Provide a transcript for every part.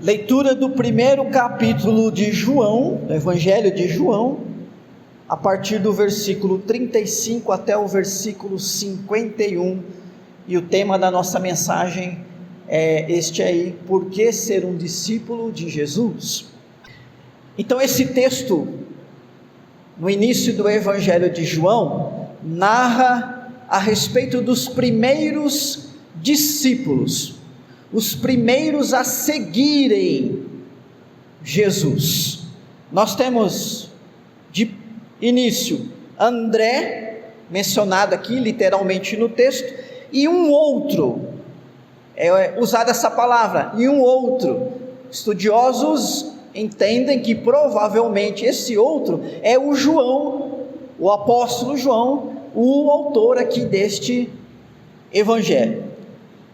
Leitura do primeiro capítulo de João, do Evangelho de João, a partir do versículo 35 até o versículo 51, e o tema da nossa mensagem é este aí: por que ser um discípulo de Jesus? Então esse texto, no início do Evangelho de João, narra a respeito dos primeiros discípulos, os primeiros a seguirem Jesus. Nós temos de início André, mencionado aqui literalmente no texto, e um outro, é usada essa palavra, e um outro. Estudiosos entendem que provavelmente esse outro é o João, o apóstolo João, o autor aqui deste evangelho.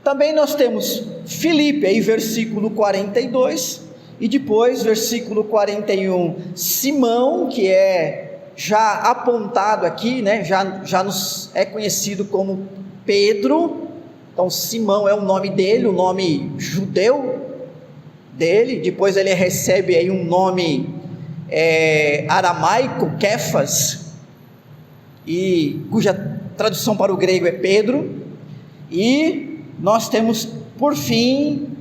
Também nós temos Filipe, aí versículo 42, e depois versículo 41, Simão, que é já apontado aqui, né, já nos é conhecido como Pedro. Então Simão é o nome dele, o nome judeu dele. Depois ele recebe aí um nome aramaico, Kefas, e cuja tradução para o grego é Pedro. E nós temos, por fim,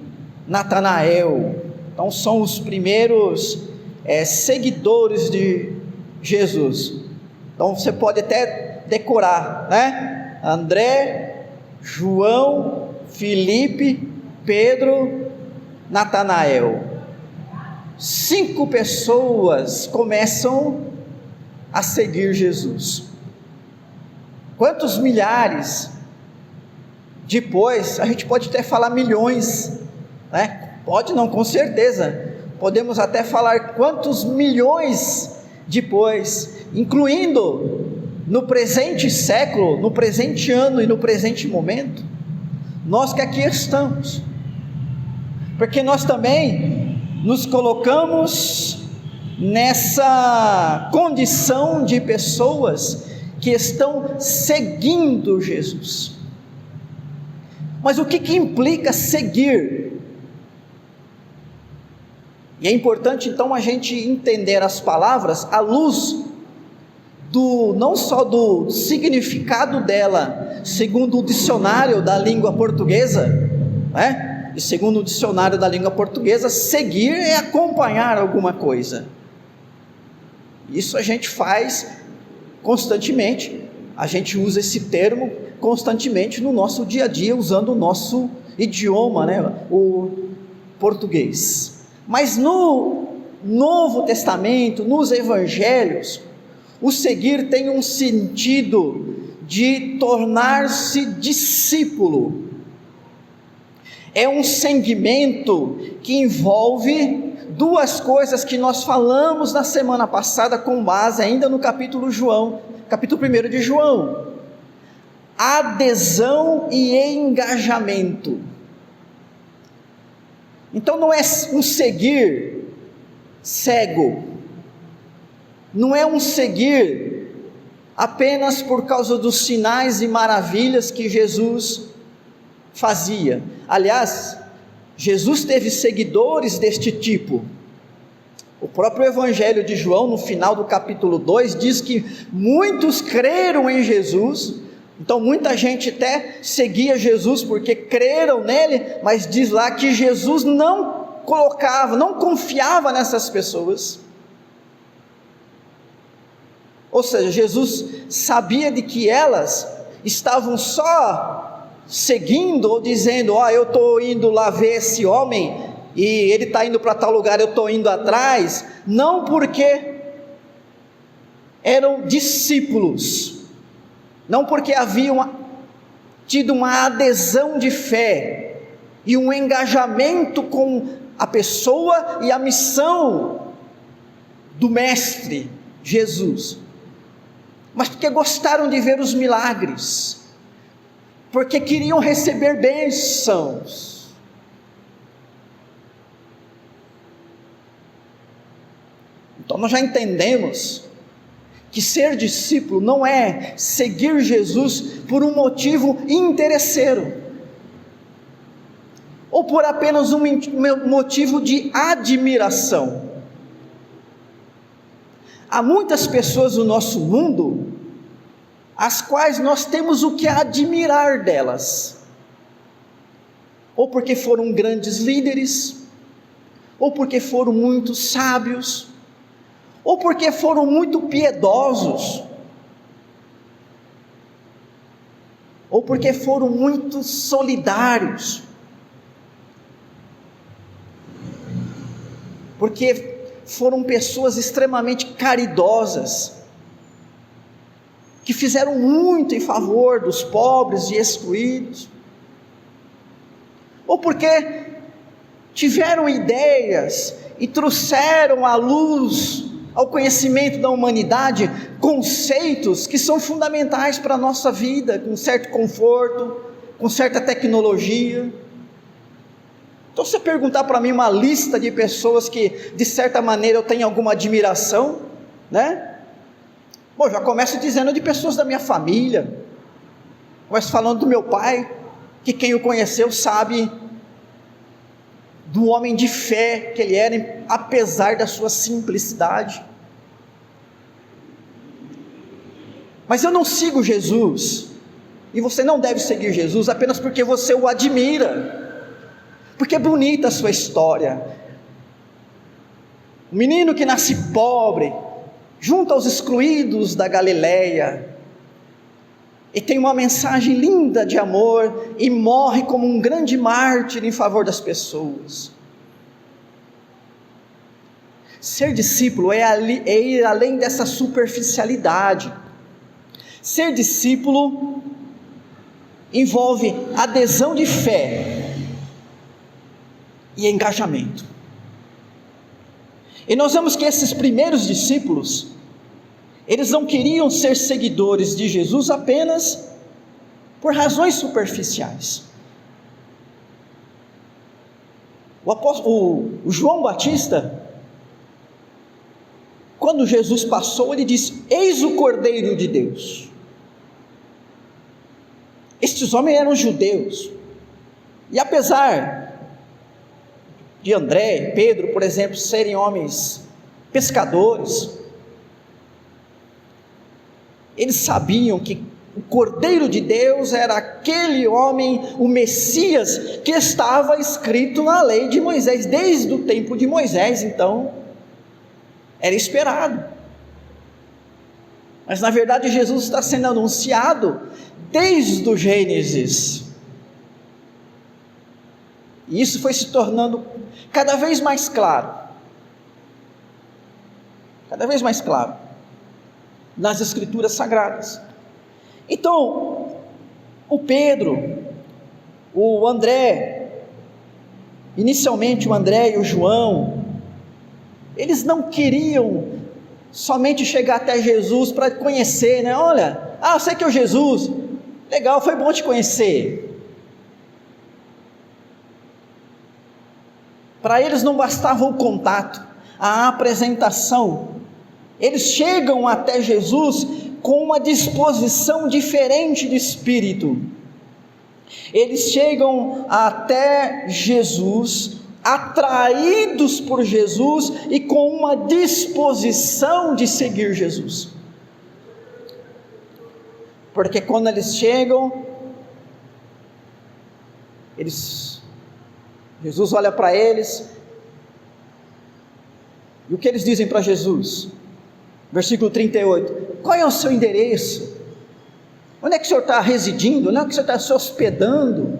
Natanael. Então são os primeiros seguidores de Jesus. Então você pode até decorar, né? André, João, Filipe, Pedro, Natanael. 5 pessoas começam a seguir Jesus. Quantos milhares? Depois, a gente pode até falar milhões, né? Pode não, com certeza. Podemos até falar quantos milhões depois, incluindo no presente século, no presente ano e no presente momento, nós que aqui estamos. Porque nós também nos colocamos nessa condição de pessoas que estão seguindo Jesus. Mas o que implica seguir? E é importante então a gente entender as palavras à luz não só do significado dela, segundo o dicionário da língua portuguesa, né? E segundo o dicionário da língua portuguesa, seguir é acompanhar alguma coisa. Isso a gente faz constantemente, a gente usa esse termo constantemente no nosso dia a dia, usando o nosso idioma, né, o português. Mas no Novo Testamento, nos Evangelhos, o seguir tem um sentido de tornar-se discípulo. É um segmento que envolve duas coisas que nós falamos na semana passada com base ainda no capítulo 1 de João: adesão e engajamento. Então não é um seguir cego, não é um seguir apenas por causa dos sinais e maravilhas que Jesus fazia. Aliás, Jesus teve seguidores deste tipo. O próprio Evangelho de João, no final do capítulo 2, diz que muitos creram em Jesus. Então muita gente até seguia Jesus porque creram nele, mas diz lá que Jesus não confiava nessas pessoas. Ou seja, Jesus sabia de que elas estavam só seguindo ou dizendo: eu estou indo lá ver esse homem e ele está indo para tal lugar, eu estou indo atrás, não porque eram discípulos, não porque haviam tido uma adesão de fé e um engajamento com a pessoa e a missão do Mestre Jesus, mas porque gostaram de ver os milagres, porque queriam receber bênçãos. Então nós já entendemos que ser discípulo não é seguir Jesus por um motivo interesseiro. ou por apenas um motivo de admiração. Há muitas pessoas no nosso mundo, as quais nós temos o que admirar delas, ou porque foram grandes líderes, ou porque foram muito sábios, ou porque foram muito piedosos, ou porque foram muito solidários, porque foram pessoas extremamente caridosas, que fizeram muito em favor dos pobres e excluídos, ou porque tiveram ideias e trouxeram à luz, ao conhecimento da humanidade, conceitos que são fundamentais para a nossa vida, com certo conforto, com certa tecnologia. Então, se você perguntar para mim uma lista de pessoas que, de certa maneira, eu tenho alguma admiração, né? Bom, já começo dizendo de pessoas da minha família, começo falando do meu pai, que quem o conheceu sabe do homem de fé que ele era, apesar da sua simplicidade. Mas eu não sigo Jesus, e você não deve seguir Jesus apenas porque você o admira, porque é bonita a sua história. Um menino que nasce pobre, junto aos excluídos da Galileia, e tem uma mensagem linda de amor, e morre como um grande mártir em favor das pessoas. Ser discípulo é ir além dessa superficialidade. Ser discípulo envolve adesão de fé e engajamento. E nós vemos que esses primeiros discípulos, eles não queriam ser seguidores de Jesus apenas por razões superficiais. O João Batista, quando Jesus passou, ele disse: eis o Cordeiro de Deus. Estes homens eram judeus, e apesar de André e Pedro, por exemplo, serem homens pescadores, eles sabiam que o Cordeiro de Deus era aquele homem, o Messias, que estava escrito na lei de Moisés, desde o tempo de Moisés. Então, era esperado. Mas na verdade Jesus está sendo anunciado desde o Gênesis, e isso foi se tornando cada vez mais claro, nas Escrituras Sagradas. Então, o Pedro, o André, inicialmente o André e o João, eles não queriam somente chegar até Jesus para conhecer, né? Olha, eu sei que é o Jesus, legal, foi bom te conhecer. Para eles não bastava o contato, a apresentação. Eles chegam até Jesus com uma disposição diferente de espírito. Eles chegam até Jesus atraídos por Jesus e com uma disposição de seguir Jesus. Porque quando eles chegam, Jesus olha para eles, e o que eles dizem para Jesus? Versículo 38, qual é o seu endereço? Onde é que o senhor está residindo? Onde é que o senhor está se hospedando?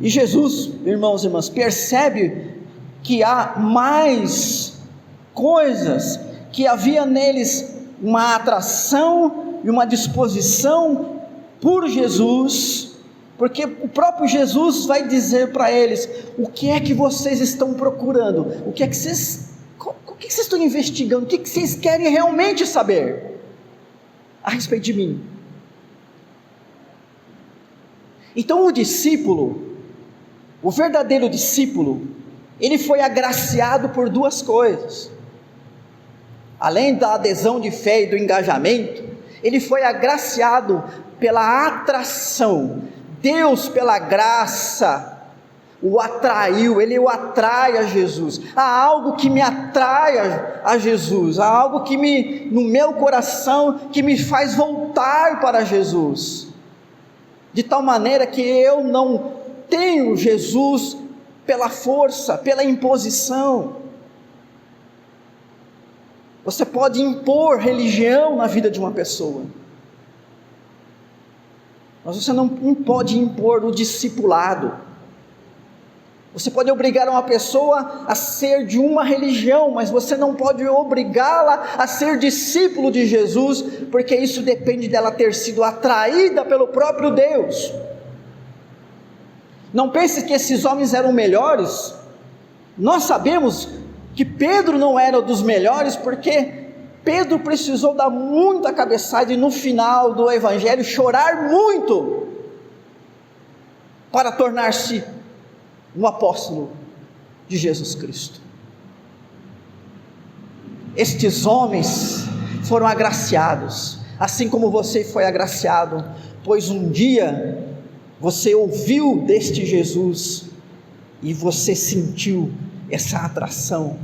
E Jesus, irmãos e irmãs, percebe que há mais coisas, que havia neles uma atração e uma disposição por Jesus, porque o próprio Jesus vai dizer para eles: o que é que vocês estão procurando? O que vocês estão investigando? O que vocês querem realmente saber a respeito de mim? Então o discípulo, o verdadeiro discípulo, ele foi agraciado por duas coisas. Além da adesão de fé e do engajamento, ele foi agraciado pela atração Deus, pela graça, o atraiu, ele o atrai a Jesus. Há algo que me atrai a Jesus, há algo no meu coração, que me faz voltar para Jesus, de tal maneira que eu não tenho Jesus pela força, pela imposição. Você pode impor religião na vida de uma pessoa, mas você não pode impor o discipulado. Você pode obrigar uma pessoa a ser de uma religião, mas você não pode obrigá-la a ser discípulo de Jesus, porque isso depende dela ter sido atraída pelo próprio Deus. Não pense que esses homens eram melhores. Nós sabemos que Pedro não era dos melhores, porque Pedro precisou dar muita cabeçada e no final do evangelho chorar muito para tornar-se um apóstolo de Jesus Cristo. Estes homens foram agraciados, assim como você foi agraciado, pois um dia você ouviu deste Jesus e você sentiu essa atração,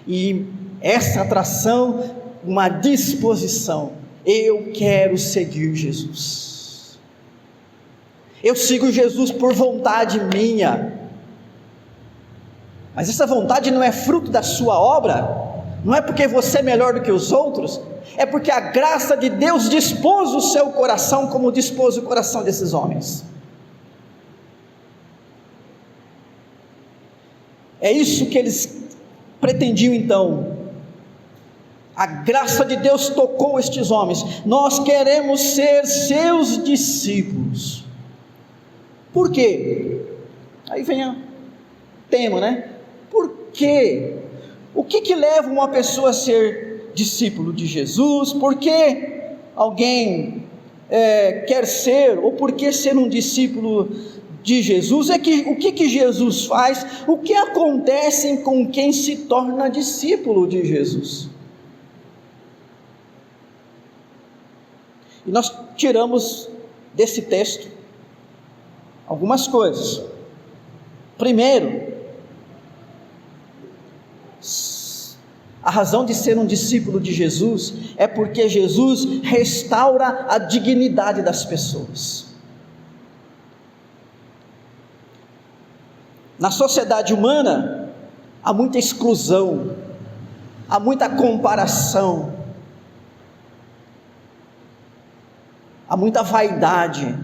e essa atração, uma disposição: eu quero seguir Jesus, eu sigo Jesus por vontade minha. Mas essa vontade não é fruto da sua obra, não é porque você é melhor do que os outros, é porque a graça de Deus dispôs o seu coração como dispôs o coração desses homens. É isso que eles pretendiam então. A graça de Deus tocou estes homens. Nós queremos ser seus discípulos. Por quê? Aí vem o tema, né? Por quê? O que leva uma pessoa a ser discípulo de Jesus? Por que alguém quer ser, ou por que ser um discípulo de Jesus? O que Jesus faz? O que acontece com quem se torna discípulo de Jesus? E nós tiramos desse texto algumas coisas. Primeiro, a razão de ser um discípulo de Jesus é porque Jesus restaura a dignidade das pessoas. Na sociedade humana há muita exclusão, há muita comparação, há muita vaidade,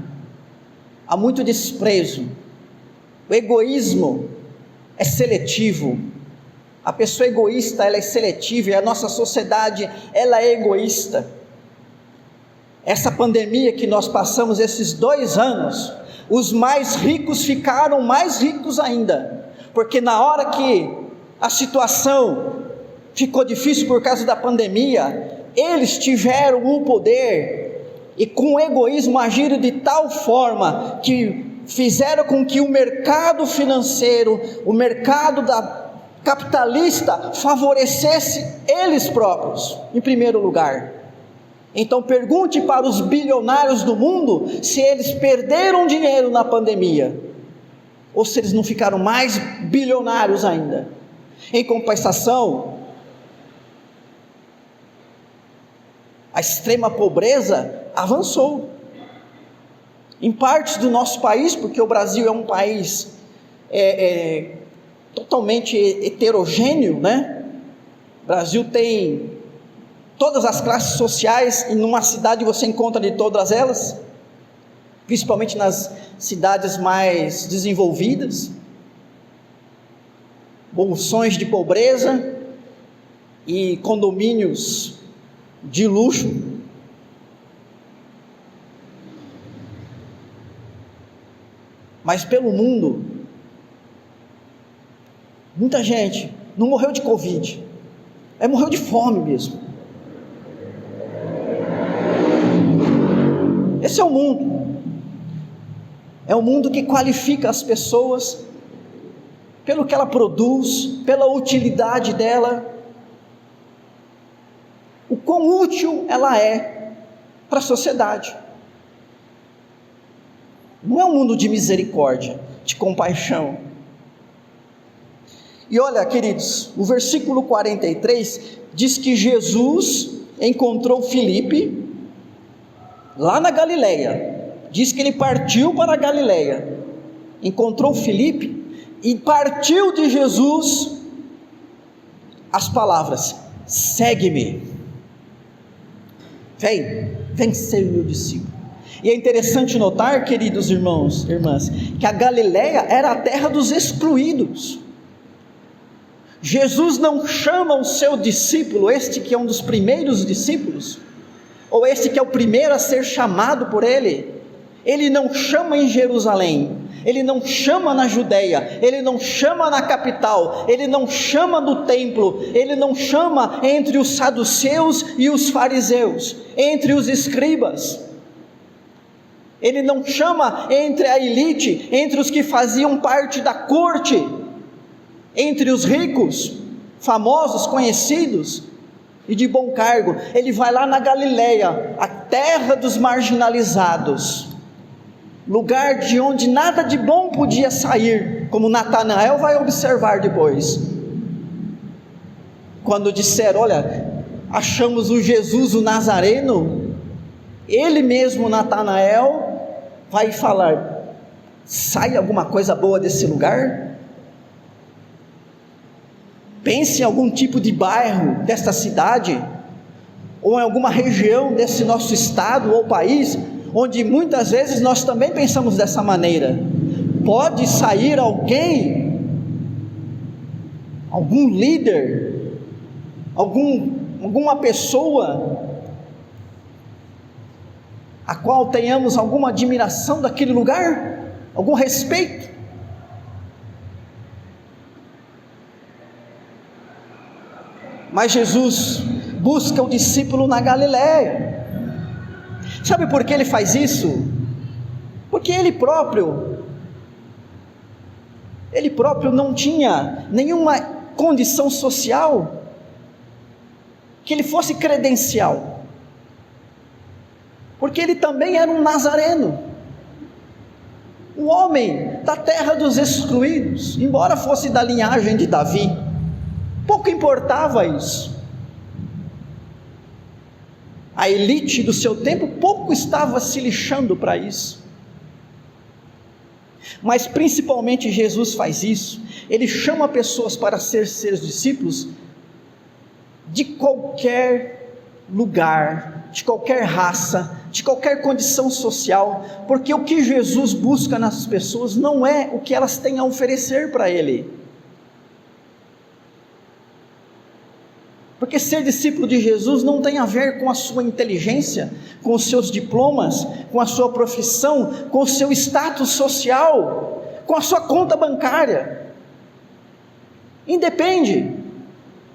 há muito desprezo. O egoísmo é seletivo. A pessoa egoísta, ela é seletiva, e a nossa sociedade, ela é egoísta. Essa pandemia que nós passamos esses 2 anos, os mais ricos ficaram mais ricos ainda, porque na hora que a situação ficou difícil por causa da pandemia, eles tiveram o poder, e com o egoísmo agiram de tal forma, que fizeram com que o mercado financeiro, o mercado capitalista favorecesse eles próprios, em primeiro lugar. Então pergunte para os bilionários do mundo se eles perderam dinheiro na pandemia, ou se eles não ficaram mais bilionários ainda. Em compensação, a extrema pobreza avançou em partes do nosso país, porque o Brasil é um país totalmente heterogêneo, né? O Brasil tem todas as classes sociais, e numa cidade você encontra de todas elas, principalmente nas cidades mais desenvolvidas, bolsões de pobreza e condomínios de luxo. Mas pelo mundo, muita gente não morreu de Covid, morreu de fome mesmo. Esse é o mundo. É um mundo que qualifica as pessoas pelo que ela produz, pela utilidade dela, o quão útil ela é para a sociedade. Não é um mundo de misericórdia, de compaixão. E olha, queridos, o versículo 43 diz que Jesus encontrou Filipe lá na Galileia. Diz que ele partiu para a Galileia, encontrou Filipe e partiu de Jesus as palavras: segue-me, vem ser meu discípulo. E é interessante notar, queridos irmãos, irmãs, que a Galileia era a terra dos excluídos. Jesus não chama o seu discípulo, este que é um dos primeiros discípulos, ou este que é o primeiro a ser chamado por ele, ele não chama em Jerusalém, ele não chama na Judeia, ele não chama na capital, ele não chama no templo, ele não chama entre os saduceus e os fariseus, entre os escribas, ele não chama entre a elite, entre os que faziam parte da corte, entre os ricos, famosos, conhecidos e de bom cargo. Ele vai lá na Galileia, a terra dos marginalizados, lugar de onde nada de bom podia sair, como Natanael vai observar depois, quando disseram: olha, achamos o Jesus o Nazareno. Ele mesmo, Natanael, vai falar: sai alguma coisa boa desse lugar? Pense em algum tipo de bairro desta cidade, ou em alguma região desse nosso estado ou país, onde muitas vezes nós também pensamos dessa maneira: pode sair alguém, algum líder, alguma pessoa a qual tenhamos alguma admiração daquele lugar, algum respeito? Mas Jesus busca o discípulo na Galileia. Sabe por que ele faz isso? Porque ele próprio não tinha nenhuma condição social que ele fosse credencial, porque ele também era um nazareno, um homem da terra dos excluídos, embora fosse da linhagem de Davi. Pouco importava isso. A elite do seu tempo pouco estava se lixando para isso. Mas principalmente Jesus faz isso. Ele chama pessoas para ser seus discípulos de qualquer lugar, de qualquer raça, de qualquer condição social, porque o que Jesus busca nas pessoas não é o que elas têm a oferecer para Ele. Porque ser discípulo de Jesus não tem a ver com a sua inteligência, com os seus diplomas, com a sua profissão, com o seu status social, com a sua conta bancária. Independe.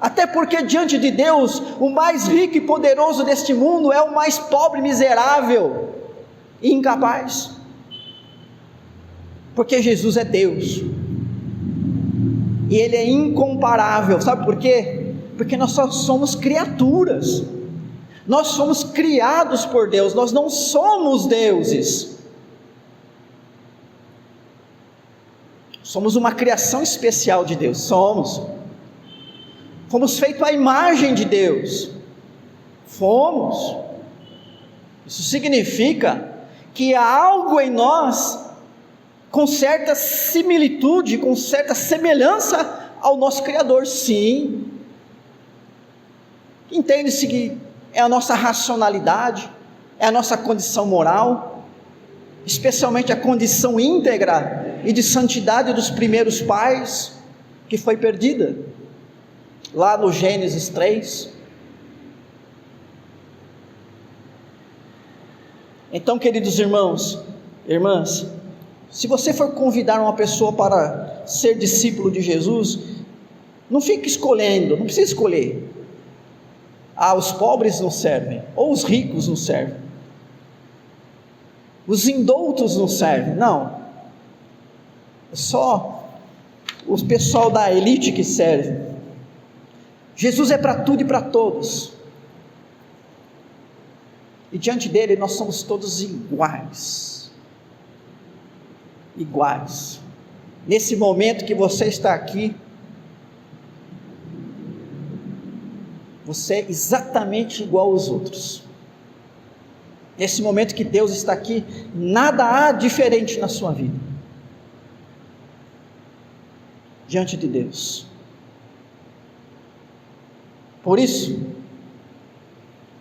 Até porque diante de Deus, o mais rico e poderoso deste mundo é o mais pobre, miserável e incapaz. Porque Jesus é Deus. E Ele é incomparável. Sabe por quê? Porque nós só somos criaturas, nós somos criados por Deus, nós não somos deuses, somos uma criação especial de Deus, fomos feitos à imagem de Deus, isso significa que há algo em nós, com certa similitude, com certa semelhança ao nosso Criador, sim. Entende-se que é a nossa racionalidade, é a nossa condição moral, especialmente a condição íntegra e de santidade dos primeiros pais, que foi perdida, lá no Gênesis 3. Então, queridos irmãos, irmãs, se você for convidar uma pessoa para ser discípulo de Jesus, não fique escolhendo, não precisa escolher. Os pobres não servem, ou os ricos não servem, os indoutos não servem, não, é só o pessoal da elite que serve. Jesus é para tudo e para todos, e diante dele nós somos todos iguais. iguais. Nesse momento que você está aqui, você é exatamente igual aos outros. Nesse momento que Deus está aqui, nada há diferente na sua vida, diante de Deus. Por isso,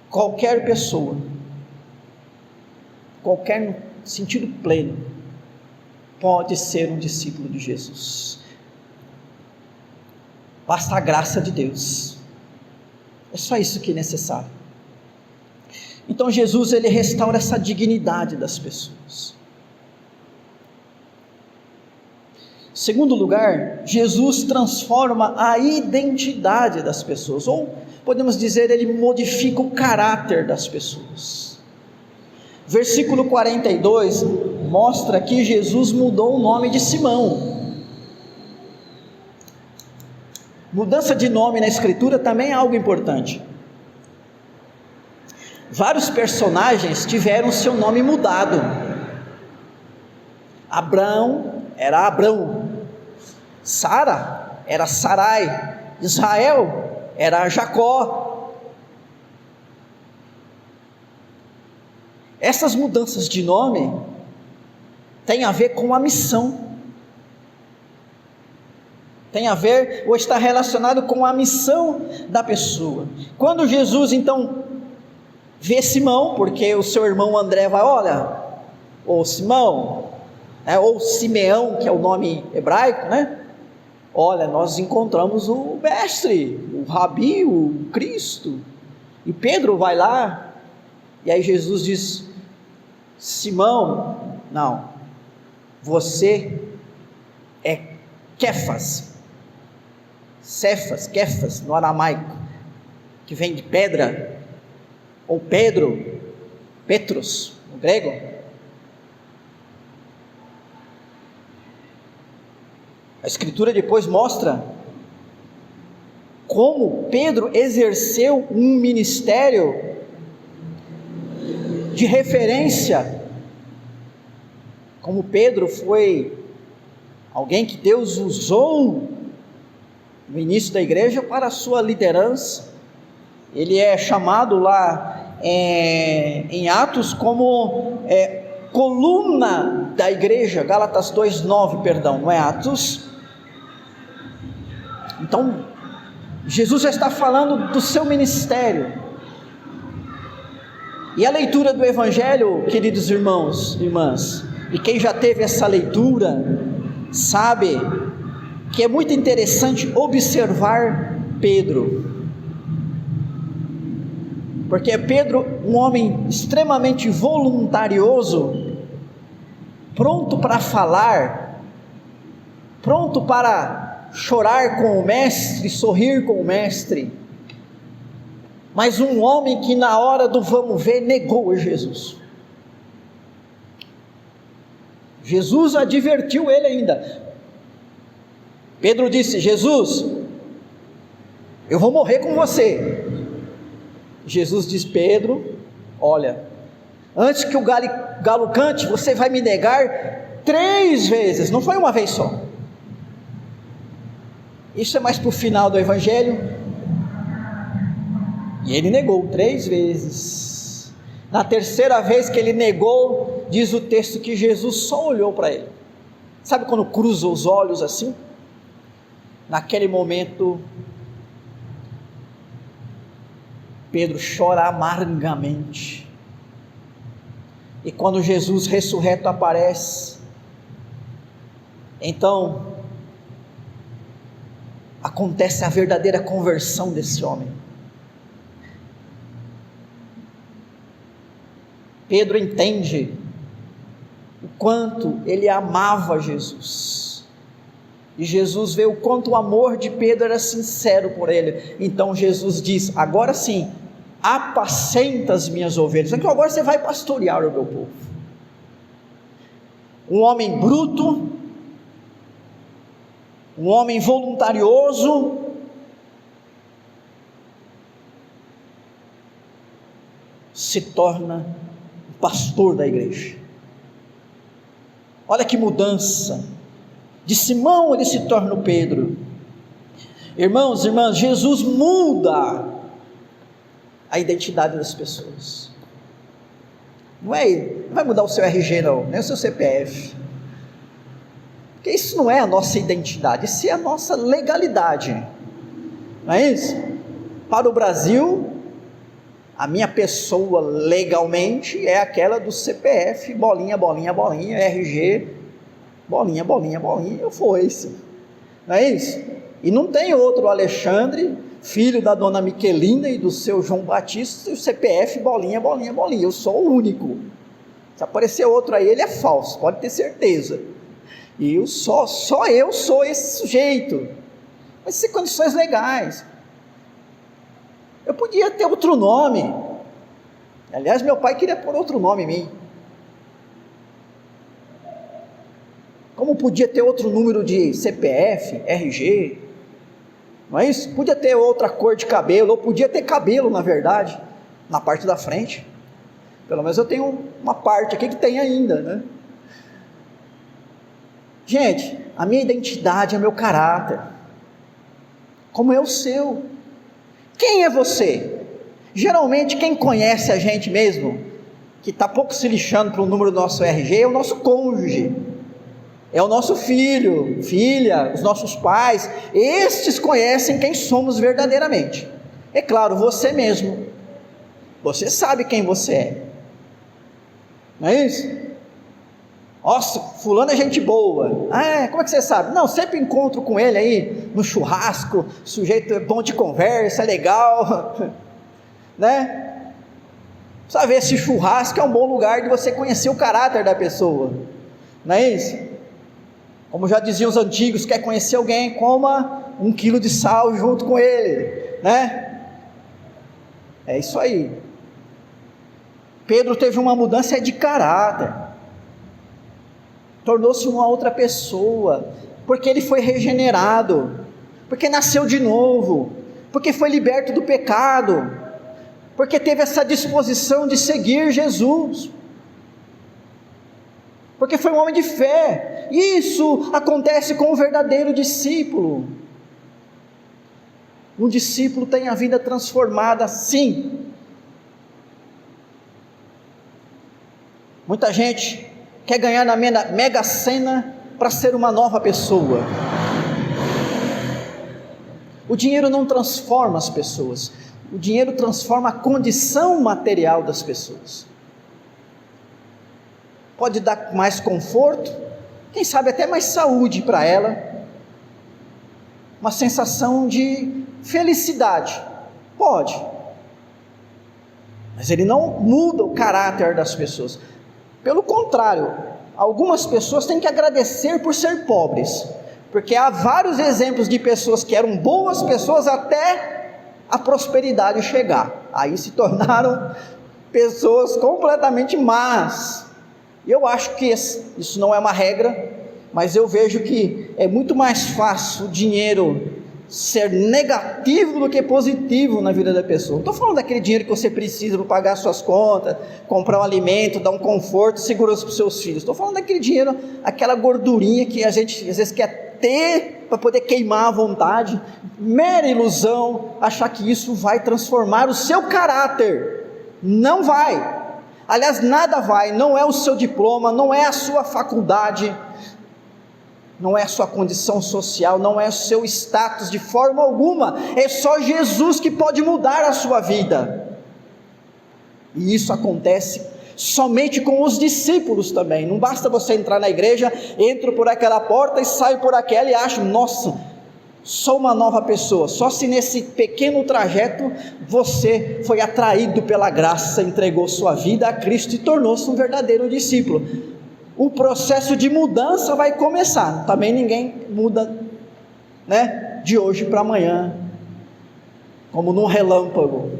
qualquer pessoa, qualquer sentido pleno, pode ser um discípulo de Jesus. Basta a graça de Deus. É só isso que é necessário. Então Jesus, ele restaura essa dignidade das pessoas. Segundo lugar, Jesus transforma a identidade das pessoas, ou podemos dizer, ele modifica o caráter das pessoas. Versículo 42 mostra que Jesus mudou o nome de Simão. Mudança de nome na Escritura também é algo importante. Vários personagens tiveram seu nome mudado. Abraão era Abrão, Sara era Sarai, Israel era Jacó. Essas mudanças de nome têm a ver com a missão, tem a ver ou está relacionado com a missão da pessoa. Quando Jesus então vê Simão, porque o seu irmão André vai, olha, ô Simão, ou Simeão, que é o nome hebraico, né? Olha, nós encontramos o mestre, o Rabi, o Cristo. E Pedro vai lá, e aí Jesus diz: Simão, não, você é Kefas, Cefas, Kefas no aramaico, que vem de pedra, ou Pedro, Petros no grego. A Escritura depois mostra como Pedro exerceu um ministério de referência, como Pedro foi alguém que Deus usou no início da igreja para a sua liderança. Ele é chamado lá em Atos como coluna da igreja, Gálatas 2:9, perdão, não é Atos. Então, Jesus já está falando do seu ministério. E a leitura do Evangelho, queridos irmãos e irmãs, e quem já teve essa leitura, sabe que é muito interessante observar Pedro, porque Pedro, um homem extremamente voluntarioso, pronto para falar, pronto para chorar com o mestre, sorrir com o mestre, mas um homem que na hora do vamos ver negou a Jesus. Jesus advertiu ele ainda. Pedro disse: Jesus, eu vou morrer com você. Jesus diz: Pedro, olha, antes que o galo cante, você vai me negar 3 vezes, não foi uma vez só. Isso é mais para o final do Evangelho. E ele negou 3 vezes. Na terceira vez que ele negou, diz o texto que Jesus só olhou para ele. Sabe quando cruza os olhos assim? Naquele momento, Pedro chora amargamente. E quando Jesus ressurreto aparece, então acontece a verdadeira conversão desse homem. Pedro entende o quanto ele amava Jesus, e Jesus vê o quanto o amor de Pedro era sincero por ele. Então Jesus diz: agora sim, apacenta as minhas ovelhas. Então agora você vai pastorear o meu povo. Um homem bruto, um homem voluntarioso, se torna pastor da igreja. Olha que mudança. De Simão ele se torna o Pedro. Irmãos, irmãs, Jesus muda a identidade das pessoas. Não vai mudar o seu RG não, nem o seu CPF. Porque isso não é a nossa identidade, isso é a nossa legalidade. Não é isso? Para o Brasil, a minha pessoa legalmente é aquela do CPF, bolinha, bolinha, bolinha, RG, bolinha, bolinha, bolinha, eu foice. Não é isso? E não tem outro Alexandre, filho da dona Miquelina e do seu João Batista, e o CPF, bolinha, bolinha, bolinha, eu sou o único. Se aparecer outro aí, ele é falso, pode ter certeza. E só eu sou esse sujeito. Mas sem condições legais. Eu podia ter outro nome. Aliás, meu pai queria pôr outro nome em mim. Como podia ter outro número de CPF, RG, não é isso? Podia ter outra cor de cabelo, ou podia ter cabelo, na verdade, na parte da frente. Pelo menos eu tenho uma parte aqui que tem ainda, né? Gente, a minha identidade é meu caráter, como é o seu. Quem é você? Geralmente quem conhece a gente mesmo, que está pouco se lixando para o número do nosso RG, é o nosso cônjuge, é o nosso filho, filha, os nossos pais. Estes conhecem quem somos verdadeiramente. É claro, você mesmo, você sabe quem você é, não é isso? Nossa, fulano é gente boa. Como é que você sabe? Não, sempre encontro com ele aí no churrasco, sujeito é bom de conversa, é legal, né? Precisa ver se churrasco é um bom lugar de você conhecer o caráter da pessoa, não é isso? Como já diziam os antigos, quer conhecer alguém, coma 1 quilo de sal junto com ele, né? É isso aí. Pedro teve uma mudança de caráter, tornou-se uma outra pessoa, porque ele foi regenerado, porque nasceu de novo, porque foi liberto do pecado, porque teve essa disposição de seguir Jesus, porque foi um homem de fé. Isso acontece com o verdadeiro discípulo. Um discípulo tem a vida transformada, sim. Muita gente quer ganhar na Mega Sena para ser uma nova pessoa. O dinheiro não transforma as pessoas, o dinheiro transforma a condição material das pessoas. Pode dar mais conforto, quem sabe até mais saúde para ela, uma sensação de felicidade, pode, mas ele não muda o caráter das pessoas. Pelo contrário, algumas pessoas têm que agradecer por ser pobres, porque há vários exemplos de pessoas que eram boas pessoas até a prosperidade chegar, aí se tornaram pessoas completamente más. Eu acho que isso não é uma regra, mas eu vejo que é muito mais fácil o dinheiro ser negativo do que positivo na vida da pessoa. Não estou falando daquele dinheiro que você precisa para pagar suas contas, comprar um alimento, dar um conforto, segurança para os seus filhos. Estou falando daquele dinheiro, aquela gordurinha que a gente às vezes quer ter para poder queimar à vontade, mera ilusão, achar que isso vai transformar o seu caráter. Não vai. Aliás, nada vai, não é o seu diploma, não é a sua faculdade, não é a sua condição social, não é o seu status de forma alguma, é só Jesus que pode mudar a sua vida, e isso acontece somente com os discípulos também. Não basta você entrar na igreja, entra por aquela porta e sai por aquela e acha, nossa, sou uma nova pessoa. Só se nesse pequeno trajeto você foi atraído pela graça, entregou sua vida a Cristo e tornou-se um verdadeiro discípulo. O processo de mudança vai começar. Também ninguém muda, né, de hoje para amanhã, como num relâmpago.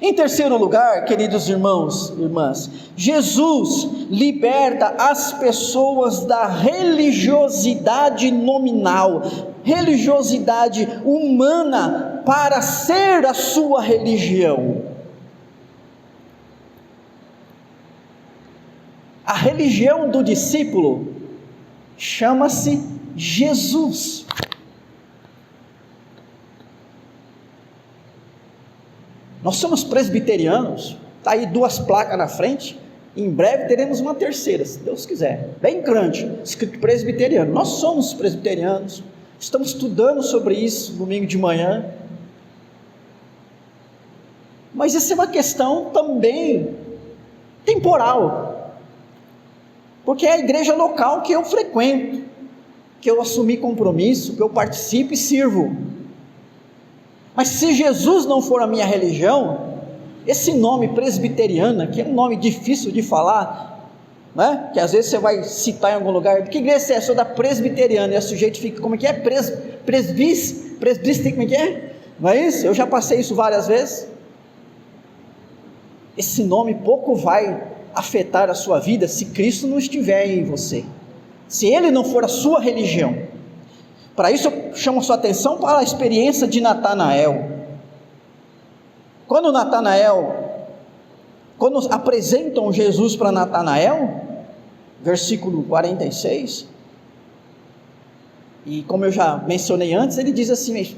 Em terceiro lugar, queridos irmãos e irmãs, Jesus liberta as pessoas da religiosidade nominal, religiosidade humana, para ser a sua religião. A religião do discípulo chama-se Jesus. Nós somos presbiterianos, está aí 2 placas na frente, em breve teremos uma terceira, se Deus quiser, bem grande, escrito presbiteriano. Nós somos presbiterianos, estamos estudando sobre isso domingo de manhã, mas essa é uma questão também temporal, porque é a igreja local que eu frequento, que eu assumi compromisso, que eu participo e sirvo. Mas se Jesus não for a minha religião, esse nome presbiteriana, que é um nome difícil de falar, né? Que às vezes você vai citar em algum lugar, que igreja é? Sou da presbiteriana, e o sujeito fica, como é que é? Presbítero, como é que é? Não é isso? Eu já passei isso várias vezes. Esse nome pouco vai afetar a sua vida se Cristo não estiver em você, se Ele não for a sua religião. Para isso eu chamo a sua atenção para a experiência de Natanael. Quando apresentam Jesus para Natanael, versículo 46, e como eu já mencionei antes, ele diz assim: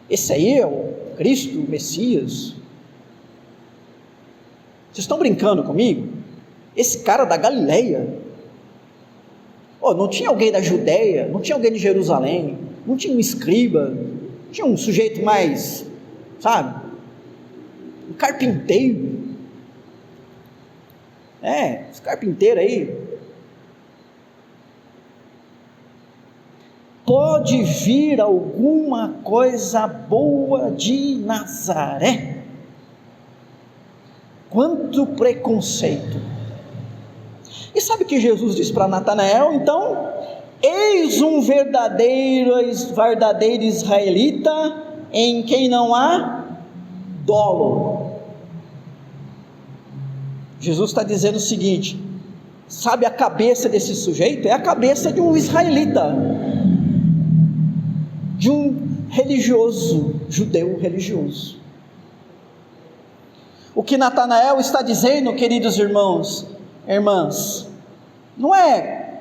esse aí é o Cristo, o Messias? Vocês estão brincando comigo? Esse cara da Galileia? Não tinha alguém da Judéia, não tinha alguém de Jerusalém, não tinha um escriba, não tinha um sujeito mais, sabe, um carpinteiro, esse carpinteiro aí, pode vir alguma coisa boa de Nazaré? Quanto preconceito! E sabe o que Jesus diz para Natanael? Então, eis um verdadeiro israelita, em quem não há dolo. Jesus está dizendo o seguinte: sabe a cabeça desse sujeito? É a cabeça de um israelita, de um religioso, judeu religioso. O que Natanael está dizendo, queridos irmãos, irmãs, não é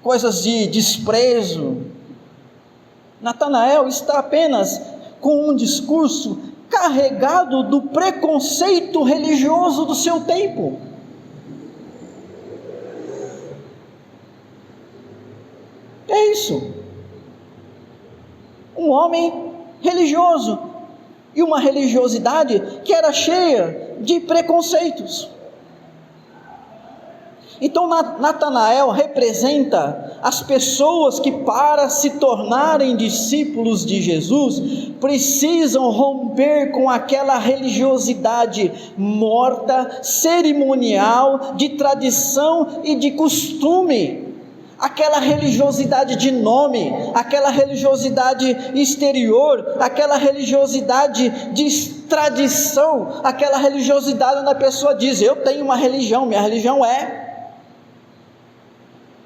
coisas de desprezo. Natanael está apenas com um discurso carregado do preconceito religioso do seu tempo. É isso. Um homem religioso, e uma religiosidade que era cheia de preconceitos. Então Natanael representa as pessoas que, para se tornarem discípulos de Jesus, precisam romper com aquela religiosidade morta, cerimonial, de tradição e de costume, aquela religiosidade de nome, aquela religiosidade exterior, aquela religiosidade de tradição, aquela religiosidade onde a pessoa diz: eu tenho uma religião, minha religião é...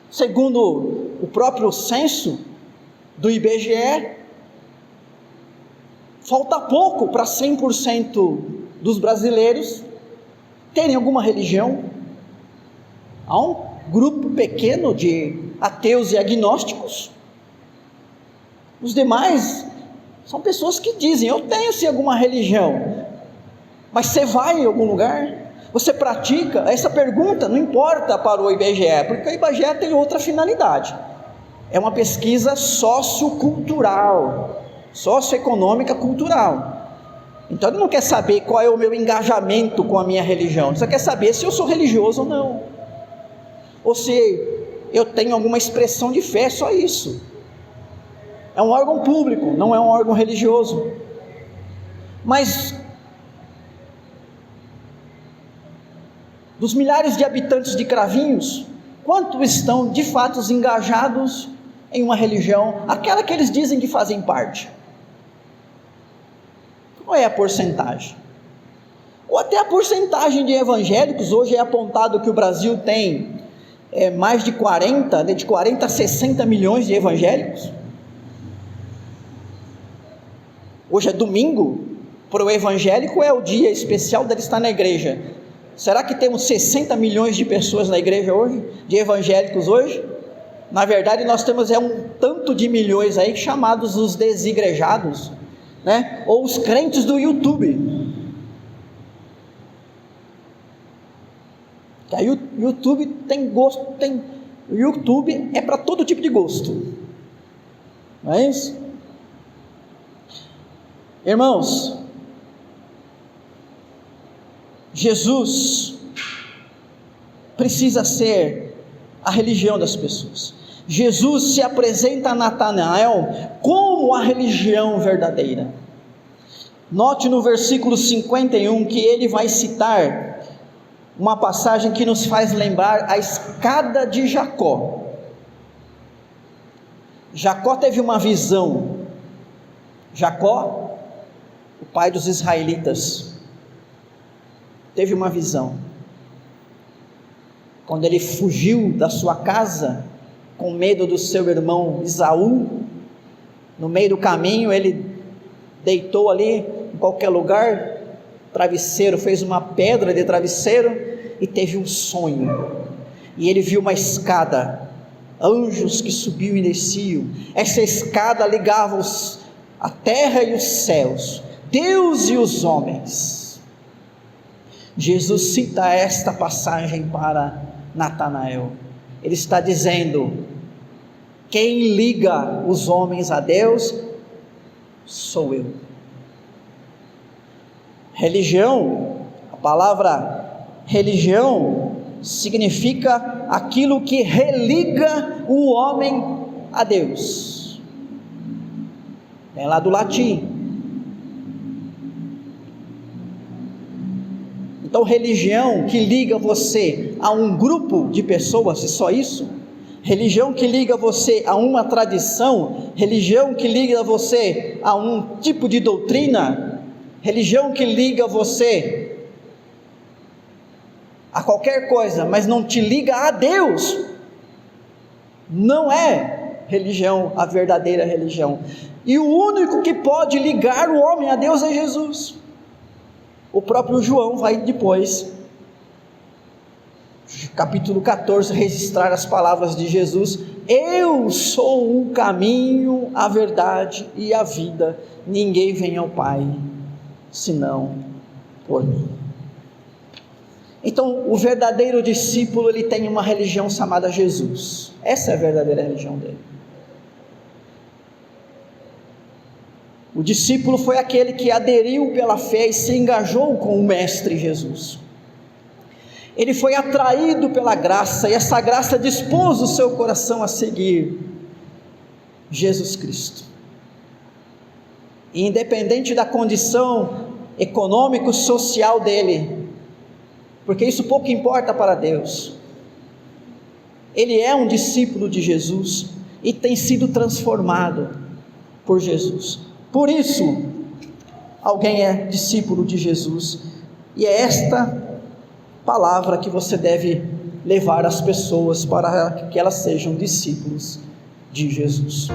Segundo o próprio censo do IBGE, falta pouco para 100% dos brasileiros terem alguma religião. Há um grupo pequeno de ateus e agnósticos. Os demais são pessoas que dizem: eu tenho sim alguma religião. Mas você vai em algum lugar? Você pratica? Essa pergunta não importa para o IBGE, porque o IBGE tem outra finalidade. É uma pesquisa sociocultural, socioeconômica cultural. Então ele não quer saber qual é o meu engajamento com a minha religião, ele só quer saber se eu sou religioso ou não, ou se eu tenho alguma expressão de fé, só isso. É um órgão público, não é um órgão religioso. Mas dos milhares de habitantes de Cravinhos, quantos estão de fato engajados em uma religião, aquela que eles dizem que fazem parte? Qual é a porcentagem? Ou até a porcentagem de evangélicos. Hoje é apontado que o Brasil tem mais de 40 a 60 milhões de evangélicos. Hoje é domingo, para o evangélico é o dia especial dele estar na igreja. Será que temos 60 milhões de pessoas na igreja hoje? De evangélicos hoje? Na verdade nós temos um tanto de milhões aí chamados os desigrejados, né? Ou os crentes do YouTube. Aí o YouTube tem gosto, o YouTube é para todo tipo de gosto, não é isso? Irmãos, Jesus precisa ser a religião das pessoas. Jesus se apresenta a Natanael como a religião verdadeira. Note no versículo 51 que ele vai citar uma passagem que nos faz lembrar a escada de Jacó. Jacó teve uma visão. Jacó, o pai dos israelitas, teve uma visão. Quando ele fugiu da sua casa, com medo do seu irmão Esaú, no meio do caminho ele deitou ali em qualquer lugar, travesseiro, fez uma pedra de travesseiro e teve um sonho, e ele viu uma escada, anjos que subiam e desciam. Essa escada ligava a terra e os céus, Deus e os homens. Jesus cita esta passagem para Natanael. Ele está dizendo: quem liga os homens a Deus sou eu. Religião, a palavra religião significa aquilo que religa o homem a Deus. Vem lá do latim. Então, religião que liga você a um grupo de pessoas, e só isso. Religião que liga você a uma tradição, religião que liga você a um tipo de doutrina, religião que liga você a qualquer coisa, mas não te liga a Deus, não é religião, a verdadeira religião. E o único que pode ligar o homem a Deus é Jesus. O próprio João vai depois, capítulo 14, registrar as palavras de Jesus: eu sou o caminho, a verdade e a vida, ninguém vem ao Pai senão por mim. Então, o verdadeiro discípulo, ele tem uma religião chamada Jesus. Essa é a verdadeira religião dele. O discípulo foi aquele que aderiu pela fé e se engajou com o Mestre Jesus. Ele foi atraído pela graça, e essa graça dispôs o seu coração a seguir Jesus Cristo. E independente da condição econômico-social dele, porque isso pouco importa para Deus, ele é um discípulo de Jesus e tem sido transformado por Jesus. Por isso, alguém é discípulo de Jesus, e é esta palavra que você deve levar às pessoas para que elas sejam discípulos de Jesus.